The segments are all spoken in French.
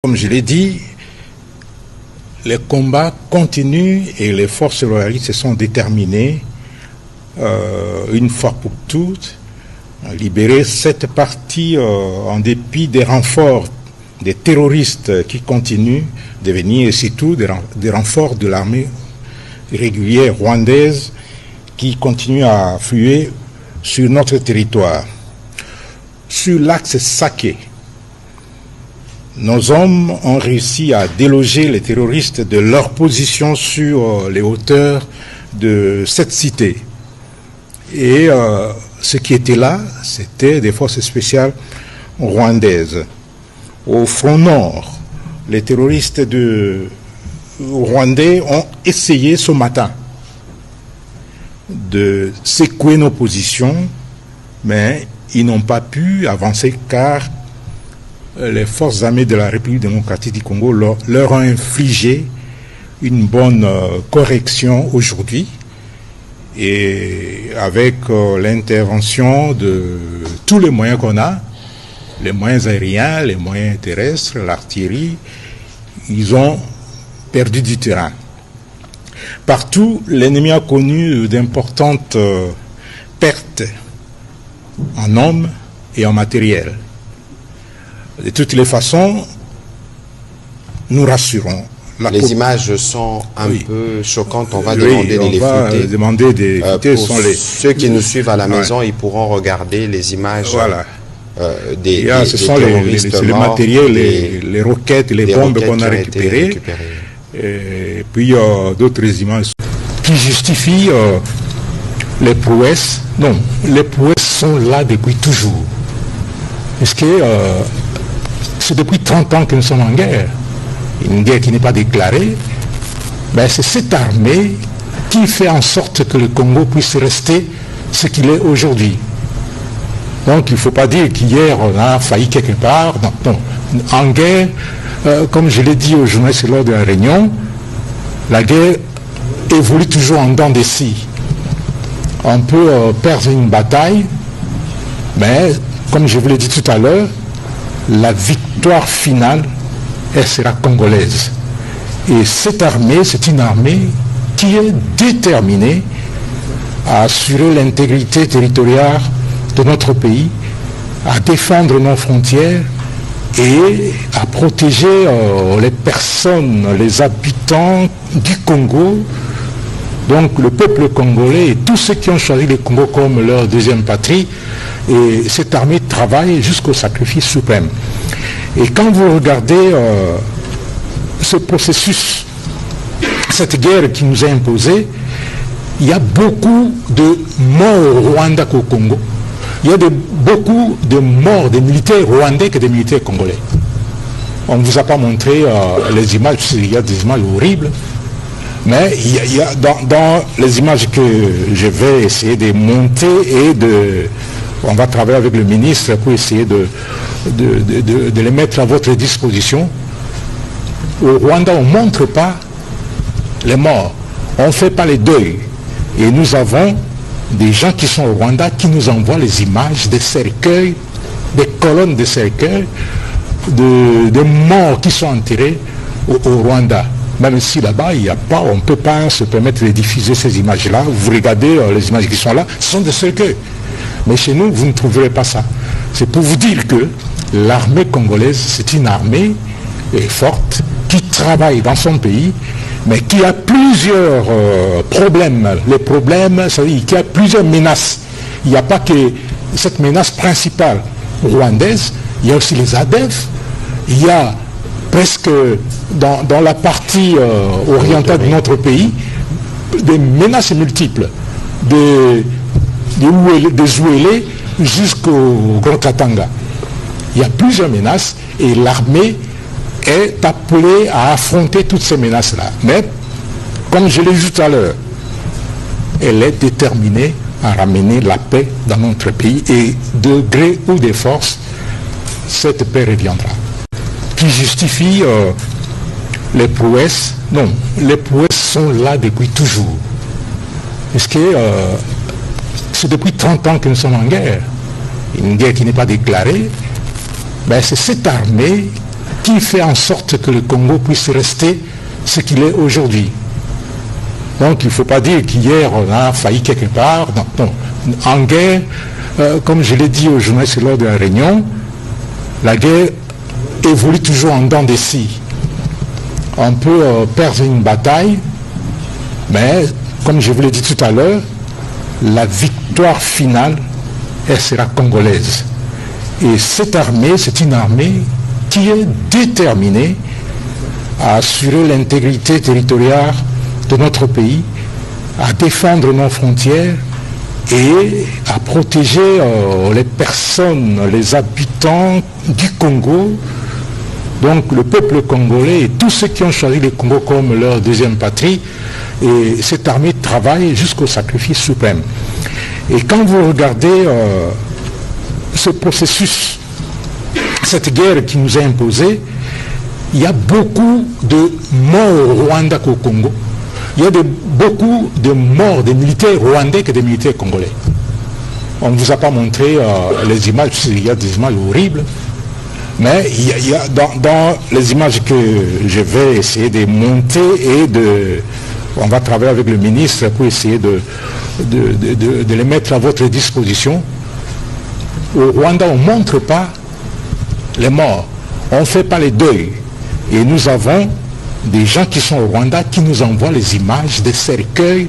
Comme je l'ai dit, les combats continuent et les forces royalistes se sont déterminées, une fois pour toutes, à libérer cette partie en dépit des renforts des terroristes qui continuent de venir, et surtout des renforts de l'armée régulière rwandaise qui continue à affluer sur notre territoire. Sur l'axe Saké, nos hommes ont réussi à déloger les terroristes de leur position sur les hauteurs de cette cité. Et ce qui était là, c'était des forces spéciales rwandaises. Au front nord, les terroristes rwandais ont essayé ce matin de secouer nos positions, mais ils n'ont pas pu avancer car les forces armées de la République démocratique du Congo leur ont infligé une bonne correction aujourd'hui, et avec l'intervention de tous les moyens qu'on a, les moyens aériens, les moyens terrestres, l'artillerie, ils ont perdu du terrain. Partout, l'ennemi a connu d'importantes pertes en hommes et en matériel. De toutes les façons, nous rassurons. Les images sont un peu choquantes, on va demander de les flouter. Ceux qui nous suivent à la maison, ils pourront regarder les images des terroristes c'est le matériel, les roquettes, les bombes qu'on a récupérées. Et puis d'autres images qui justifient les prouesses. Non, les prouesses sont là depuis toujours. Parce que c'est depuis 30 ans que nous sommes en guerre. Une guerre qui n'est pas déclarée. Ben, c'est cette armée qui fait en sorte que le Congo puisse rester ce qu'il est aujourd'hui. Donc il ne faut pas dire qu'hier on a failli quelque part. Non, non. En guerre, comme je l'ai dit aux journalistes lors de la réunion, la guerre évolue toujours en dents de scie. On peut perdre une bataille, mais comme je vous l'ai dit tout à l'heure, la victoire finale, elle sera congolaise. Et cette armée, c'est une armée qui est déterminée à assurer l'intégrité territoriale de notre pays, à défendre nos frontières et à protéger les personnes, les habitants du Congo, donc le peuple congolais et tous ceux qui ont choisi le Congo comme leur deuxième patrie. Et cette armée travaille jusqu'au sacrifice suprême. Et quand vous regardez ce processus, cette guerre qui nous est imposée, il y a beaucoup de morts au Rwanda qu'au Congo. Il y a beaucoup de morts des militaires rwandais que des militaires congolais. On ne vous a pas montré les images, il y a des images horribles, mais il y a dans les images que je vais essayer de monter et on va travailler avec le ministre pour essayer de les mettre à votre disposition. Au Rwanda, on ne montre pas les morts, on ne fait pas les deuils. Et nous avons des gens qui sont au Rwanda qui nous envoient les images des cercueils, des colonnes de cercueils, de morts qui sont enterrés au Rwanda. Même si là-bas, il n'y a pas, on ne peut pas se permettre de diffuser ces images-là. Vous regardez les images qui sont là, ce sont des cercueils. Mais chez nous, vous ne trouverez pas ça. C'est pour vous dire que l'armée congolaise, c'est une armée forte, qui travaille dans son pays, mais qui a plusieurs problèmes. Les problèmes, c'est-à-dire qu'il y a plusieurs menaces. Il n'y a pas que cette menace principale rwandaise, il y a aussi les ADF, il y a presque dans la partie orientale de notre pays, des menaces multiples, des Ouélé jusqu'au Grand Katanga. Il y a plusieurs menaces et l'armée est appelée à affronter toutes ces menaces-là. Mais, comme je l'ai dit tout à l'heure, elle est déterminée à ramener la paix dans notre pays et de gré ou de force, cette paix reviendra. Qui justifie les prouesses? Non, les prouesses sont là depuis toujours. Parce que c'est depuis 30 ans que nous sommes en guerre. Une guerre qui n'est pas déclarée. Ben, c'est cette armée qui fait en sorte que le Congo puisse rester ce qu'il est aujourd'hui. Donc il ne faut pas dire qu'hier on a failli quelque part. Non, non. En guerre, comme je l'ai dit aux journalistes lors de la réunion, la guerre évolue toujours en dents de scie. On peut perdre une bataille, mais comme je vous l'ai dit tout à l'heure, la victoire finale, elle sera congolaise. Et cette armée, c'est une armée qui est déterminée à assurer l'intégrité territoriale de notre pays, à défendre nos frontières et à protéger les personnes, les habitants du Congo, donc le peuple congolais et tous ceux qui ont choisi le Congo comme leur deuxième patrie. Et cette armée travaille jusqu'au sacrifice suprême. Et quand vous regardez ce processus, cette guerre qui nous est imposée, il y a beaucoup de morts au Rwanda qu'au Congo. Il y a beaucoup de morts des militaires rwandais que des militaires congolais. On ne vous a pas montré les images, il y a des images horribles, mais il y a dans les images que je vais essayer de monter et on va travailler avec le ministre pour essayer de les mettre à votre disposition. Au Rwanda, on ne montre pas les morts, on ne fait pas les deuils. Et nous avons des gens qui sont au Rwanda qui nous envoient les images des cercueils,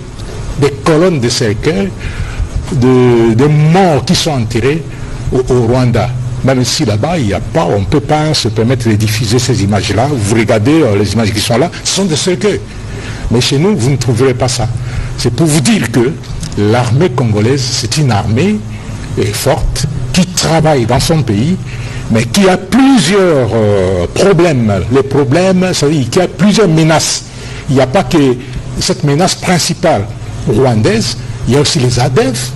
des colonnes de cercueils, de morts qui sont enterrés au Rwanda. Même si là-bas, il n'y a pas, on ne peut pas se permettre de diffuser ces images-là. Vous regardez les images qui sont là, ce sont des cercueils. Mais chez nous, vous ne trouverez pas ça. C'est pour vous dire que l'armée congolaise, c'est une armée forte, qui travaille dans son pays, mais qui a plusieurs problèmes. Les problèmes, c'est-à-dire qu'il y a plusieurs menaces. Il n'y a pas que cette menace principale rwandaise, il y a aussi les ADF,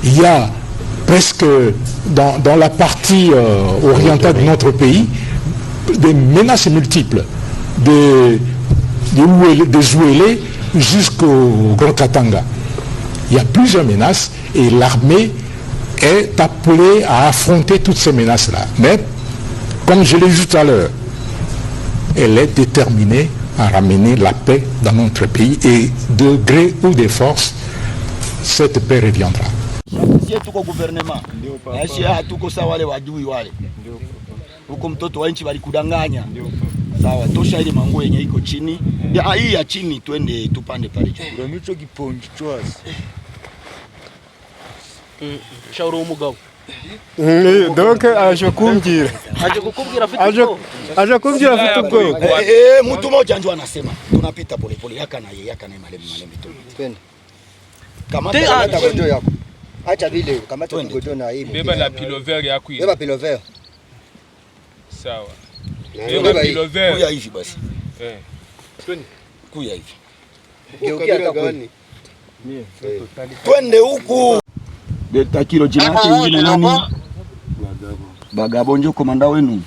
il y a presque dans la partie orientale de notre pays, des menaces multiples, des Zouélé jusqu'au Grand Katanga. Il y a plusieurs menaces et l'armée est appelée à affronter toutes ces menaces-là. Mais, comme je l'ai dit tout à l'heure, elle est déterminée à ramener la paix dans notre pays et de gré ou de force, cette paix reviendra. Tuko gouvernement hatuko sawa wale wadui wale huko, mtoto wa nchi walikudanganya. Sawa, tosha ile manguo yenye iko chini hii ya chini, twende tupande pale juu. Micho kiponji chwazi shauri umugabo donc aje kumbwira vitu go mtu mmoja ndio anasema tunapita pole pole, yaka na malembe twende kama gojo yako, acha vile kama gojo na hii beba na pilover yako, beba pilover sawa. Kuya hivi basi. Twende. Kuya hivi. Geukia gani? Twende huku. Delta kilo jinati wengine nani? Bagabo ndio komanda wenu.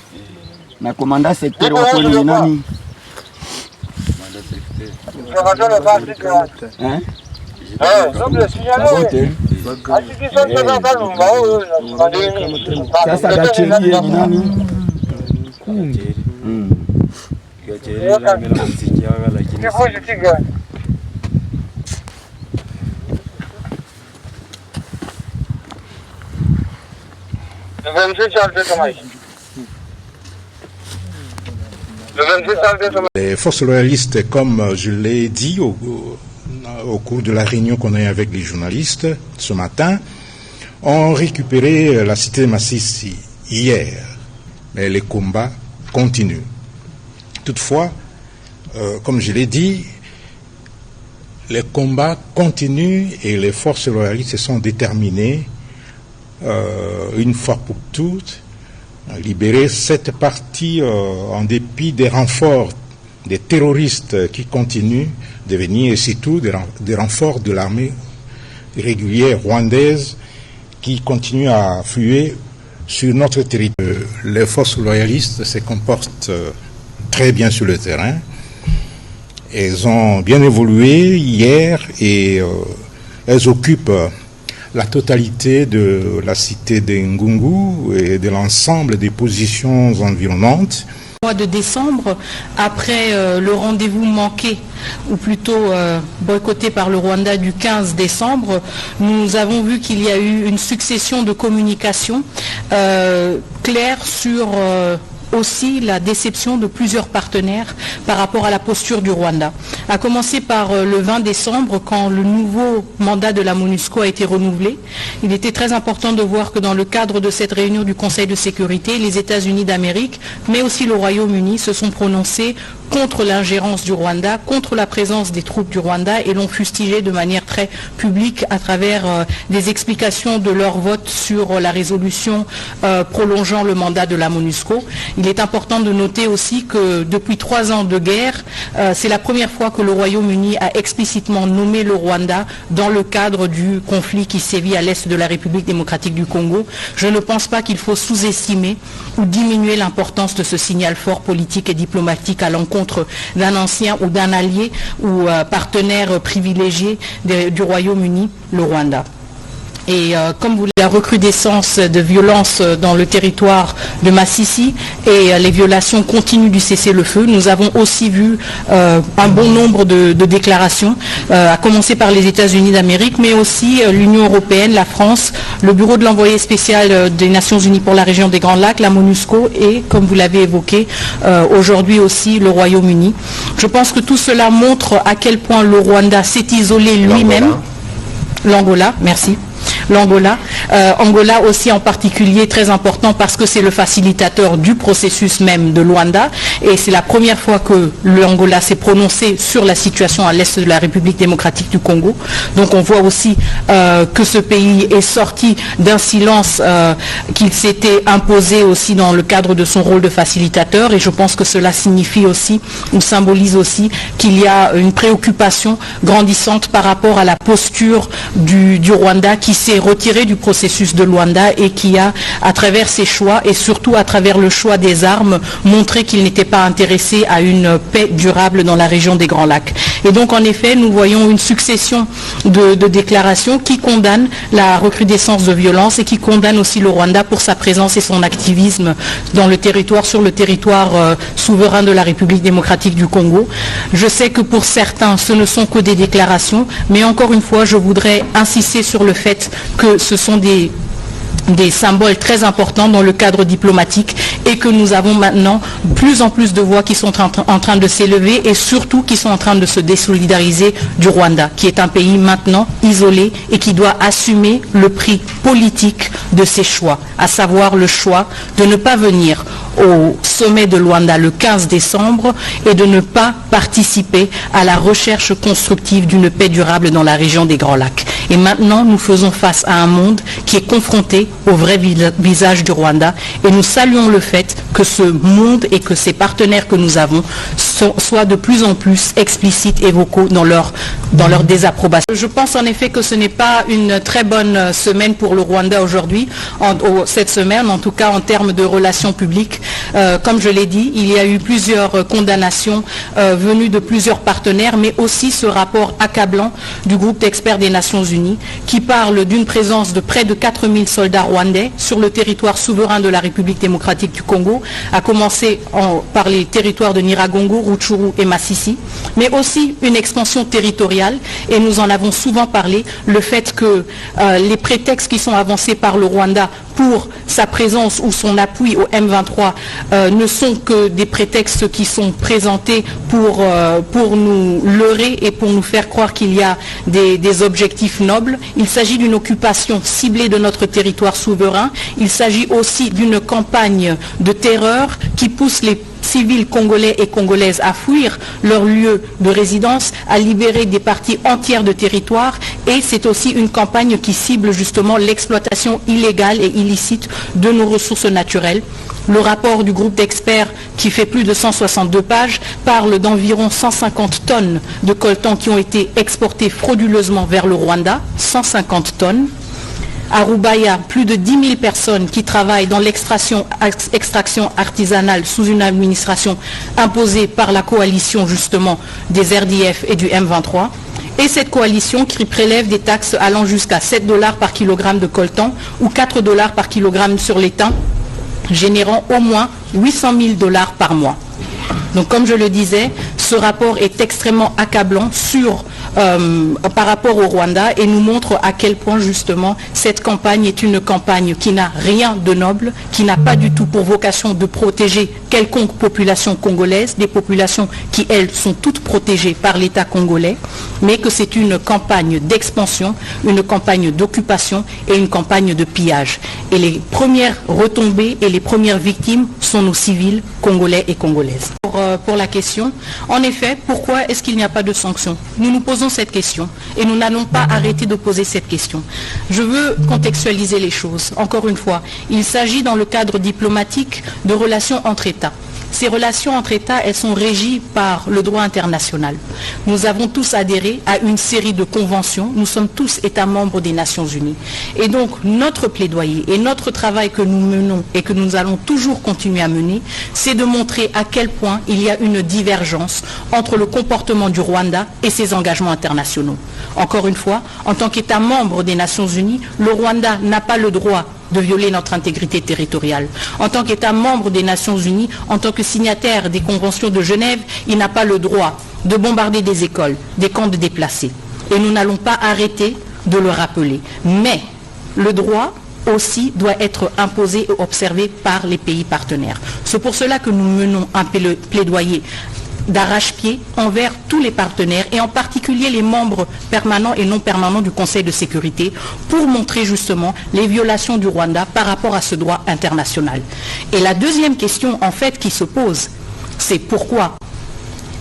Na komanda sekteri wako ni nani? Sasa gacherie ni nani? Les forces loyalistes, comme je l'ai dit au cours de la réunion qu'on a eue avec les journalistes ce matin, ont récupéré la cité de Masisi hier. Mais les combats continuent. Toutefois, comme je l'ai dit, les combats continuent et les forces loyalistes sont déterminées, une fois pour toutes, à libérer cette partie en dépit des renforts des terroristes qui continuent de venir, et surtout des renforts de l'armée régulière rwandaise qui continue à affluer sur notre territoire. Les forces loyalistes se comportent très bien sur le terrain. Elles ont bien évolué hier et elles occupent la totalité de la cité de Ngungu et de l'ensemble des positions environnantes. mois de décembre, après le rendez-vous manqué, ou plutôt boycotté par le Rwanda du 15 décembre, nous avons vu qu'il y a eu une succession de communications claires sur aussi la déception de plusieurs partenaires par rapport à la posture du Rwanda. À commencer par le 20 décembre, quand le nouveau mandat de la MONUSCO a été renouvelé. Il était très important de voir que dans le cadre de cette réunion du Conseil de sécurité, les États-Unis d'Amérique, mais aussi le Royaume-Uni, se sont prononcés contre l'ingérence du Rwanda, contre la présence des troupes du Rwanda et l'ont fustigé de manière très publique à travers des explications de leur vote sur la résolution prolongeant le mandat de la MONUSCO. Il est important de noter aussi que depuis 3 ans de guerre, c'est la première fois que le Royaume-Uni a explicitement nommé le Rwanda dans le cadre du conflit qui sévit à l'est de la République démocratique du Congo. Je ne pense pas qu'il faut sous-estimer ou diminuer l'importance de ce signal fort politique et diplomatique à l'encontre d'un ancien ou d'un allié ou partenaire privilégié du Royaume-Uni, le Rwanda. Et comme vous la recrudescence de violences dans le territoire de Masisi et les violations continues du cessez-le-feu, nous avons aussi vu un bon nombre de déclarations, à commencer par les États-Unis d'Amérique, mais aussi l'Union européenne, la France, le bureau de l'envoyé spécial des Nations Unies pour la région des Grands Lacs, la MONUSCO et, comme vous l'avez évoqué, aujourd'hui aussi le Royaume-Uni. Je pense que tout cela montre à quel point le Rwanda s'est isolé lui-même. L'Angola, merci. L'Angola. Angola aussi en particulier très important parce que c'est le facilitateur du processus même de Luanda et c'est la première fois que l'Angola s'est prononcé sur la situation à l'est de la République démocratique du Congo. Donc on voit aussi que ce pays est sorti d'un silence qu'il s'était imposé aussi dans le cadre de son rôle de facilitateur et je pense que cela signifie aussi ou symbolise aussi qu'il y a une préoccupation grandissante par rapport à la posture du Rwanda qui s'est retiré du processus de Luanda et qui a, à travers ses choix et surtout à travers le choix des armes, montré qu'il n'était pas intéressé à une paix durable dans la région des Grands Lacs. Et donc en effet, nous voyons une succession de déclarations qui condamnent la recrudescence de violence et qui condamnent aussi le Rwanda pour sa présence et son activisme dans le territoire, sur le territoire souverain de la République démocratique du Congo. Je sais que pour certains, ce ne sont que des déclarations, mais encore une fois, je voudrais insister sur le fait que ce sont des symboles très importants dans le cadre diplomatique et que nous avons maintenant plus en plus de voix qui sont en train de s'élever et surtout qui sont en train de se désolidariser du Rwanda, qui est un pays maintenant isolé et qui doit assumer le prix politique de ses choix, à savoir le choix de ne pas venir au sommet de Luanda le 15 décembre et de ne pas participer à la recherche constructive d'une paix durable dans la région des Grands Lacs. Et maintenant, nous faisons face à un monde qui est confronté au vrai visage du Rwanda et nous saluons le fait que ce monde et que ces partenaires que nous avons soient de plus en plus explicites et vocaux dans leur désapprobation. Je pense en effet que ce n'est pas une très bonne semaine pour le Rwanda aujourd'hui, cette semaine en tout cas en termes de relations publiques. Comme je l'ai dit, il y a eu plusieurs condamnations venues de plusieurs partenaires, mais aussi ce rapport accablant du groupe d'experts des Nations Unies qui parle d'une présence de près de 4000 soldats rwandais sur le territoire souverain de la République démocratique du Congo, à commencer par les territoires de Nyiragongo, Rutshuru et Masisi, mais aussi une expansion territoriale, et nous en avons souvent parlé, le fait que les prétextes qui sont avancés par le Rwanda pour sa présence ou son appui au M23 ne sont que des prétextes qui sont présentés pour nous leurrer et pour nous faire croire qu'il y a des objectifs nobles. Il s'agit d'une occupation ciblée de notre territoire souverain. Il s'agit aussi d'une campagne de terreur qui pousse les civils congolais et congolaises à fuir leur lieu de résidence, à libérer des parties entières de territoire, et c'est aussi une campagne qui cible justement l'exploitation illégale et illicite de nos ressources naturelles. Le rapport du groupe d'experts, qui fait plus de 162 pages, parle d'environ 150 tonnes de coltan qui ont été exportées frauduleusement vers le Rwanda, 150 tonnes. À Rubaya, plus de 10 000 personnes qui travaillent dans l'extraction artisanale sous une administration imposée par la coalition justement des RDF et du M23. Et cette coalition qui prélève des taxes allant jusqu'à 7 $ par kilogramme de coltan ou 4 $ par kilogramme sur l'étain générant au moins 800 000 $ par mois. Donc comme je le disais, ce rapport est extrêmement accablant par rapport au Rwanda et nous montre à quel point justement cette campagne est une campagne qui n'a rien de noble, qui n'a pas du tout pour vocation de protéger quelconque population congolaise, des populations qui elles sont toutes protégées par l'État congolais, mais que c'est une campagne d'expansion, une campagne d'occupation et une campagne de pillage. Et les premières retombées et les premières victimes sont nos civils congolais et congolaises. Pour la question, en effet, pourquoi est-ce qu'il n'y a pas de sanctions? Nous nous posons cette question et nous n'allons pas arrêter de poser cette question. Je veux contextualiser les choses. Encore une fois, il s'agit dans le cadre diplomatique de relations entre États. Ces relations entre États, elles sont régies par le droit international. Nous avons tous adhéré à une série de conventions. Nous sommes tous États membres des Nations Unies. Et donc, notre plaidoyer et notre travail que nous menons et que nous allons toujours continuer à mener, c'est de montrer à quel point il y a une divergence entre le comportement du Rwanda et ses engagements internationaux. Encore une fois, en tant qu'État membre des Nations Unies, le Rwanda n'a pas le droit de violer notre intégrité territoriale. En tant qu'État membre des Nations Unies, en tant que signataire des conventions de Genève, il n'a pas le droit de bombarder des écoles, des camps de déplacés. Et nous n'allons pas arrêter de le rappeler. Mais le droit aussi doit être imposé et observé par les pays partenaires. C'est pour cela que nous menons un plaidoyer d'arrache-pied envers tous les partenaires et en particulier les membres permanents et non permanents du Conseil de sécurité pour montrer justement les violations du Rwanda par rapport à ce droit international. Et la deuxième question en fait qui se pose, c'est pourquoi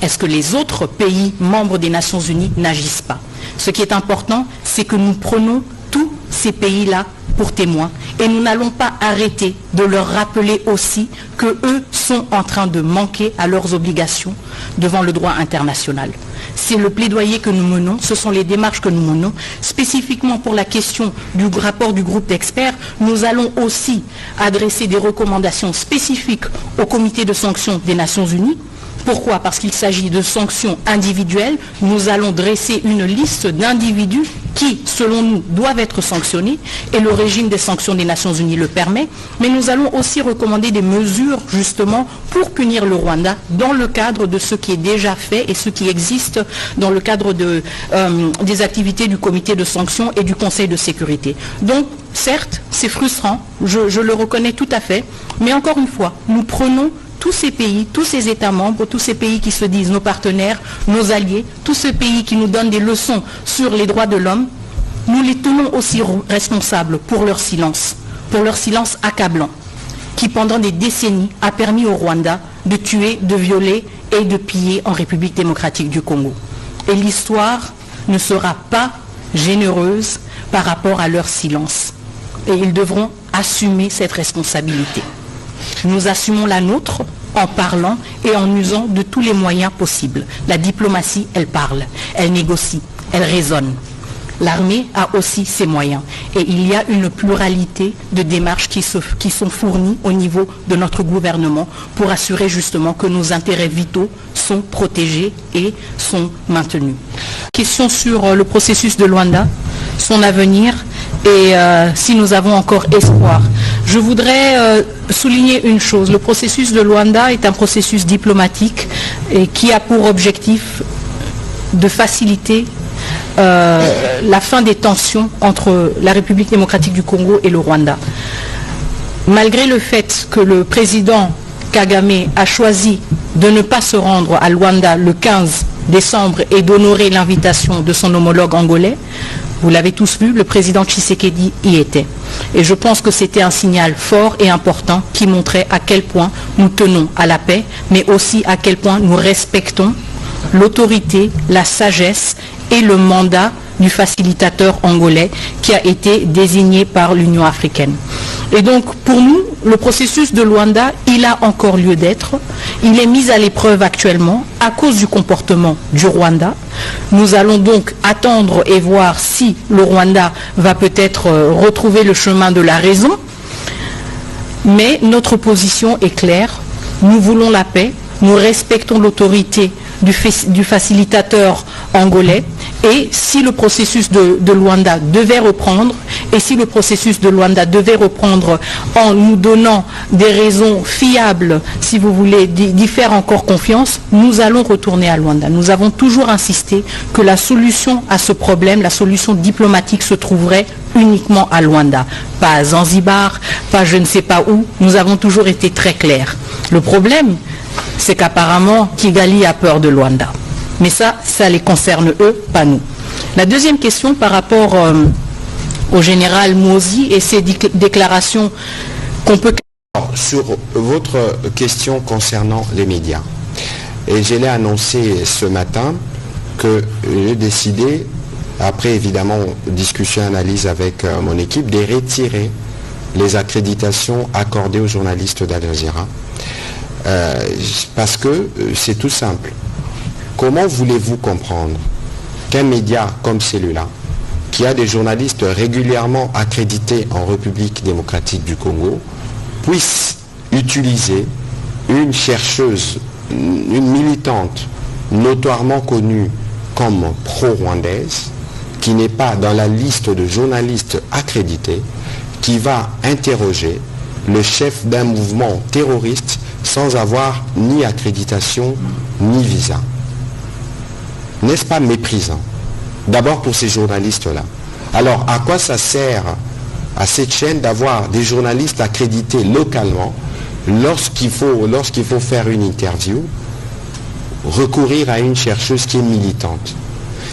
est-ce que les autres pays membres des Nations Unies n'agissent pas? Ce qui est important, c'est que nous prenons tous ces pays-là pour témoins et nous n'allons pas arrêter de leur rappeler aussi que eux sont en train de manquer à leurs obligations devant le droit international. C'est le plaidoyer que nous menons, ce sont les démarches que nous menons. Spécifiquement pour la question du rapport du groupe d'experts, nous allons aussi adresser des recommandations spécifiques au comité de sanctions des Nations Unies. Pourquoi? Parce qu'il s'agit de sanctions individuelles. Nous allons dresser une liste d'individus qui, selon nous, doivent être sanctionnés et le régime des sanctions des Nations Unies le permet. Mais nous allons aussi recommander des mesures, justement, pour punir le Rwanda dans le cadre de ce qui est déjà fait et ce qui existe dans le cadre des activités du comité de sanctions et du Conseil de sécurité. Donc, certes, c'est frustrant, je le reconnais tout à fait, mais encore une fois, nous prenons tous ces pays, tous ces États membres, tous ces pays qui se disent nos partenaires, nos alliés, tous ces pays qui nous donnent des leçons sur les droits de l'homme, nous les tenons aussi responsables pour leur silence accablant, qui pendant des décennies a permis au Rwanda de tuer, de violer et de piller en République démocratique du Congo. Et l'histoire ne sera pas généreuse par rapport à leur silence. Et ils devront assumer cette responsabilité. Nous assumons la nôtre en parlant et en usant de tous les moyens possibles. La diplomatie, elle parle, elle négocie, elle raisonne. L'armée a aussi ses moyens. Et il y a une pluralité de démarches qui sont fournies au niveau de notre gouvernement pour assurer justement que nos intérêts vitaux sont protégés et sont maintenus. Question sur le processus de Luanda, son avenir et si nous avons encore espoir. Je voudrais souligner une chose. Le processus de Luanda est un processus diplomatique et qui a pour objectif de faciliter la fin des tensions entre la République démocratique du Congo et le Rwanda. Malgré le fait que le président Kagame a choisi de ne pas se rendre à Luanda le 15 décembre et d'honorer l'invitation de son homologue angolais, vous l'avez tous vu, le président Tshisekedi y était. Et je pense que c'était un signal fort et important qui montrait à quel point nous tenons à la paix, mais aussi à quel point nous respectons l'autorité, la sagesse et le mandat du facilitateur angolais qui a été désigné par l'Union africaine. Et donc, pour nous, le processus de Luanda, il a encore lieu d'être. Il est mis à l'épreuve actuellement à cause du comportement du Rwanda. Nous allons donc attendre et voir si le Rwanda va peut-être retrouver le chemin de la raison. Mais notre position est claire. Nous voulons la paix. Nous respectons l'autorité du facilitateur angolais Et si le processus de Luanda devait reprendre, en nous donnant des raisons fiables, si vous voulez, d'y faire encore confiance, nous allons retourner à Luanda. Nous avons toujours insisté que la solution à ce problème, la solution diplomatique se trouverait uniquement à Luanda. Pas à Zanzibar, pas je ne sais pas où. Nous avons toujours été très clairs. Le problème, c'est qu'apparemment Kigali a peur de Luanda. Mais ça les concerne eux, pas nous. La deuxième question par rapport au général Mozi et ses déclarations qu'on peut... Sur votre question concernant les médias, et je l'ai annoncé ce matin que j'ai décidé, après évidemment discussion et analyse avec mon équipe, de retirer les accréditations accordées aux journalistes d'Al Jazeera. Parce que c'est tout simple. Comment voulez-vous comprendre qu'un média comme celui-là, qui a des journalistes régulièrement accrédités en République démocratique du Congo, puisse utiliser une chercheuse, une militante notoirement connue comme pro-rwandaise, qui n'est pas dans la liste de journalistes accrédités, qui va interroger le chef d'un mouvement terroriste sans avoir ni accréditation ni visa. N'est-ce pas méprisant? D'abord pour ces journalistes-là. Alors, à quoi ça sert à cette chaîne d'avoir des journalistes accrédités localement lorsqu'il faut faire une interview, recourir à une chercheuse qui est militante?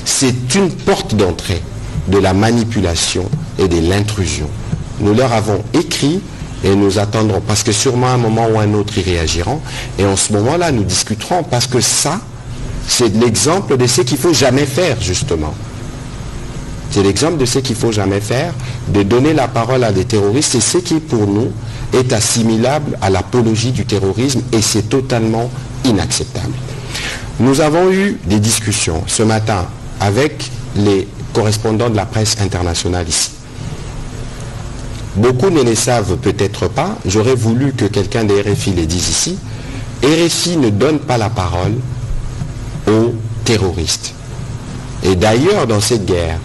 C'est une porte d'entrée de la manipulation et de l'intrusion. Nous leur avons écrit et nous attendrons, parce que sûrement à un moment ou à un autre, ils réagiront. Et en ce moment-là, nous discuterons, parce que ça, c'est l'exemple de ce qu'il ne faut jamais faire, justement. C'est l'exemple de ce qu'il ne faut jamais faire, de donner la parole à des terroristes. C'est ce qui, pour nous, est assimilable à l'apologie du terrorisme, et c'est totalement inacceptable. Nous avons eu des discussions ce matin avec les correspondants de la presse internationale ici. Beaucoup ne le savent peut-être pas. J'aurais voulu que quelqu'un de RFI les dise ici. RFI ne donne pas la parole aux terroristes. Et d'ailleurs, dans cette guerre,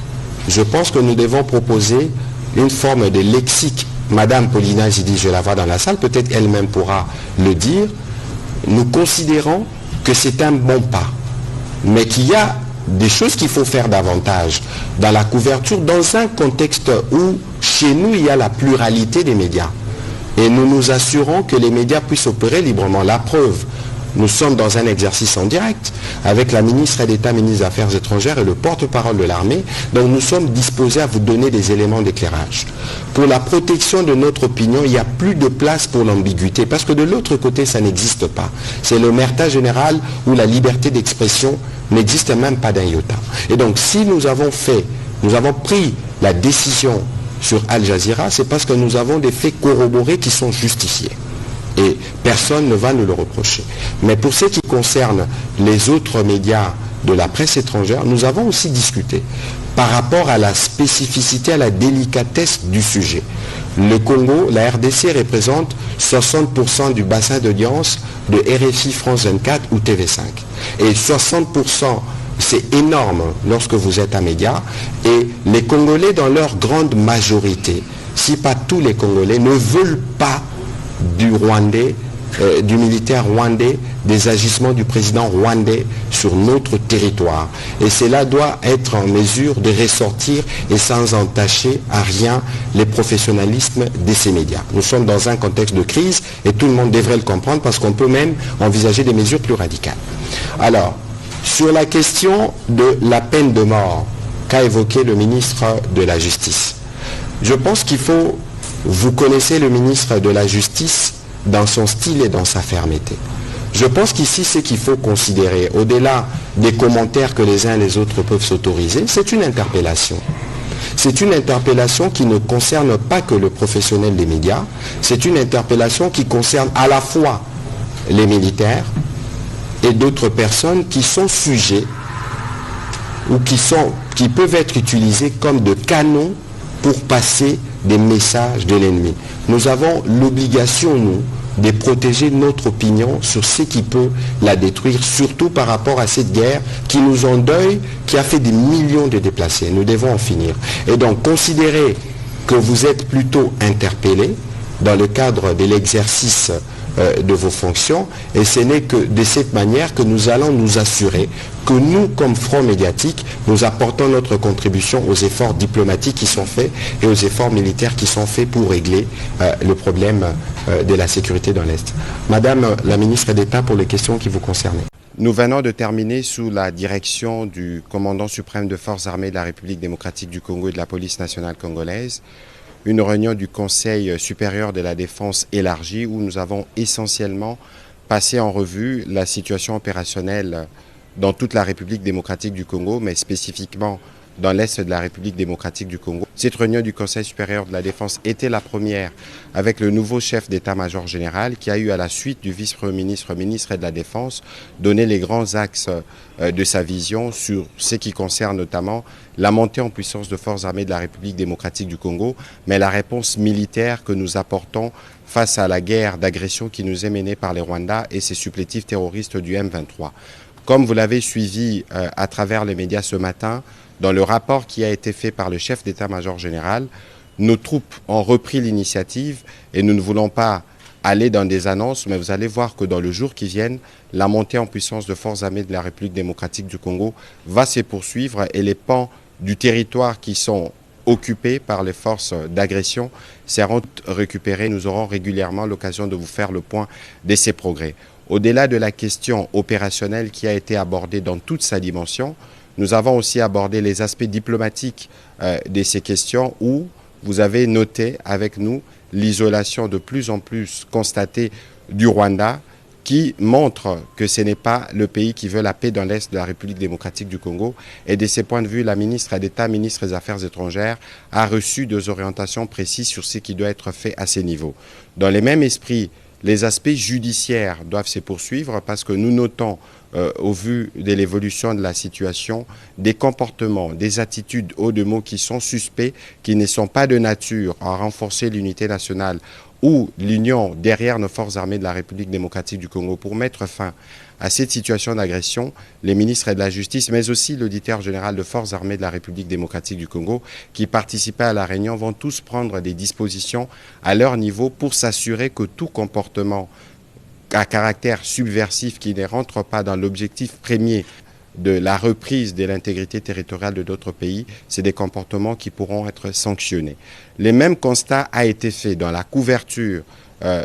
je pense que nous devons proposer une forme de lexique. Madame Paulina Zidi, je la vois dans la salle, peut-être elle-même pourra le dire. Nous considérons que c'est un bon pas, mais qu'il y a des choses qu'il faut faire davantage dans la couverture, dans un contexte où chez nous il y a la pluralité des médias et nous nous assurons que les médias puissent opérer librement. La preuve, nous sommes dans un exercice en direct avec la ministre d'État, ministre des Affaires étrangères et le porte-parole de l'armée, donc nous sommes disposés à vous donner des éléments d'éclairage. Pour la protection de notre opinion, il n'y a plus de place pour l'ambiguïté, parce que de l'autre côté, ça n'existe pas. C'est l'omerta générale où la liberté d'expression n'existe même pas d'un iota. Et donc, si nous avons pris la décision sur Al Jazeera, c'est parce que nous avons des faits corroborés qui sont justifiés. Et personne ne va nous le reprocher. Mais pour ce qui concerne les autres médias de la presse étrangère, nous avons aussi discuté par rapport à la spécificité, à la délicatesse du sujet. Le Congo, la RDC représente 60% du bassin d'audience de RFI, France 24 ou TV5. Et 60%, c'est énorme lorsque vous êtes un média. Et les Congolais, dans leur grande majorité, si pas tous les Congolais, ne veulent pas du militaire rwandais, des agissements du président rwandais sur notre territoire. Et cela doit être en mesure de ressortir et sans entacher à rien les professionnalismes de ces médias. Nous sommes dans un contexte de crise et tout le monde devrait le comprendre parce qu'on peut même envisager des mesures plus radicales. Alors, sur la question de la peine de mort qu'a évoqué le ministre de la Justice, je pense qu'il faut... Vous connaissez le ministre de la Justice dans son style et dans sa fermeté. Je pense qu'ici, ce qu'il faut considérer, au-delà des commentaires que les uns et les autres peuvent s'autoriser, c'est une interpellation. C'est une interpellation qui ne concerne pas que le professionnel des médias, c'est une interpellation qui concerne à la fois les militaires et d'autres personnes qui sont sujets ou qui peuvent être utilisés comme de canons pour passer des messages de l'ennemi. Nous avons l'obligation, nous, de protéger notre opinion sur ce qui peut la détruire, surtout par rapport à cette guerre qui nous endeuille, qui a fait des millions de déplacés. Nous devons en finir. Et donc, considérez que vous êtes plutôt interpellés dans le cadre de l'exercice de vos fonctions, et ce n'est que de cette manière que nous allons nous assurer que nous, comme Front médiatique, nous apportons notre contribution aux efforts diplomatiques qui sont faits et aux efforts militaires qui sont faits pour régler le problème de la sécurité dans l'Est. Madame la ministre d'État, pour les questions qui vous concernent. Nous venons de terminer sous la direction du commandant suprême de forces armées de la République démocratique du Congo et de la police nationale congolaise une réunion du Conseil supérieur de la défense élargie où nous avons essentiellement passé en revue la situation opérationnelle dans toute la République démocratique du Congo, mais spécifiquement dans l'Est de la République démocratique du Congo. Cette réunion du Conseil supérieur de la défense était la première avec le nouveau chef d'état-major général qui a eu à la suite du vice-premier ministre, ministre de la Défense, donné les grands axes de sa vision sur ce qui concerne notamment la montée en puissance de forces armées de la République démocratique du Congo, mais la réponse militaire que nous apportons face à la guerre d'agression qui nous est menée par les Rwandais et ses supplétifs terroristes du M23. Comme vous l'avez suivi à travers les médias ce matin, dans le rapport qui a été fait par le chef d'état-major général, nos troupes ont repris l'initiative et nous ne voulons pas aller dans des annonces, mais vous allez voir que dans le jour qui vient, la montée en puissance de forces armées de la République démocratique du Congo va se poursuivre et les pans du territoire qui sont occupés par les forces d'agression seront récupérés. Nous aurons régulièrement l'occasion de vous faire le point de ces progrès. Au-delà de la question opérationnelle qui a été abordée dans toute sa dimension, nous avons aussi abordé les aspects diplomatiques de ces questions où vous avez noté avec nous l'isolation de plus en plus constatée du Rwanda qui montre que ce n'est pas le pays qui veut la paix dans l'Est de la République démocratique du Congo. Et de ce point de vue, la ministre d'État, ministre des Affaires étrangères, a reçu des orientations précises sur ce qui doit être fait à ces niveaux. Dans le même esprit, les aspects judiciaires doivent se poursuivre parce que nous notons, au vu de l'évolution de la situation, des comportements, des attitudes haut de mots qui sont suspects, qui ne sont pas de nature à renforcer l'unité nationale ou l'union derrière nos forces armées de la République démocratique du Congo pour mettre fin à cette situation d'agression. Les ministres de la Justice, mais aussi l'auditeur général de forces armées de la République démocratique du Congo, qui participaient à la réunion, vont tous prendre des dispositions à leur niveau pour s'assurer que tout comportement à caractère subversif qui ne rentre pas dans l'objectif premier de la reprise de l'intégrité territoriale de d'autres pays, c'est des comportements qui pourront être sanctionnés. Le même constat a été fait dans la couverture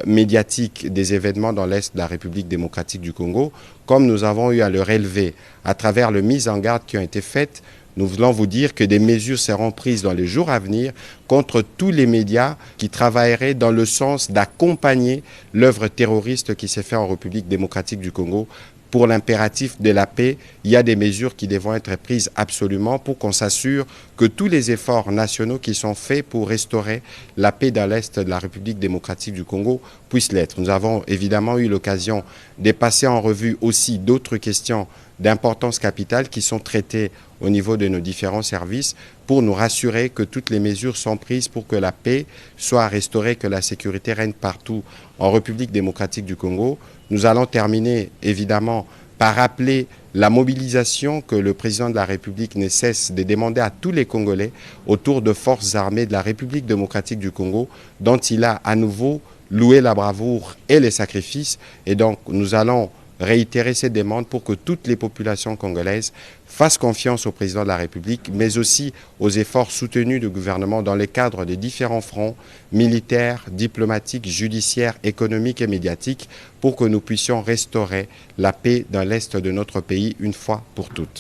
médiatique des événements dans l'Est de la République démocratique du Congo, comme nous avons eu à le relever à travers les mises en garde qui ont été faites. Nous voulons vous dire que des mesures seront prises dans les jours à venir contre tous les médias qui travailleraient dans le sens d'accompagner l'œuvre terroriste qui s'est faite en République démocratique du Congo. Pour l'impératif de la paix, il y a des mesures qui devront être prises absolument pour qu'on s'assure que tous les efforts nationaux qui sont faits pour restaurer la paix dans l'Est de la République démocratique du Congo puissent l'être. Nous avons évidemment eu l'occasion de passer en revue aussi d'autres questions d'importance capitale qui sont traitées au niveau de nos différents services pour nous rassurer que toutes les mesures sont prises pour que la paix soit restaurée, que la sécurité règne partout en République démocratique du Congo. Nous allons terminer évidemment par rappeler la mobilisation que le président de la République ne cesse de demander à tous les Congolais autour de forces armées de la République démocratique du Congo, dont il a à nouveau loué la bravoure et les sacrifices. Et donc nous allons réitérer ces demandes pour que toutes les populations congolaises fassent confiance au président de la République, mais aussi aux efforts soutenus du gouvernement dans le cadre des différents fronts militaires, diplomatiques, judiciaires, économiques et médiatiques pour que nous puissions restaurer la paix dans l'Est de notre pays une fois pour toutes.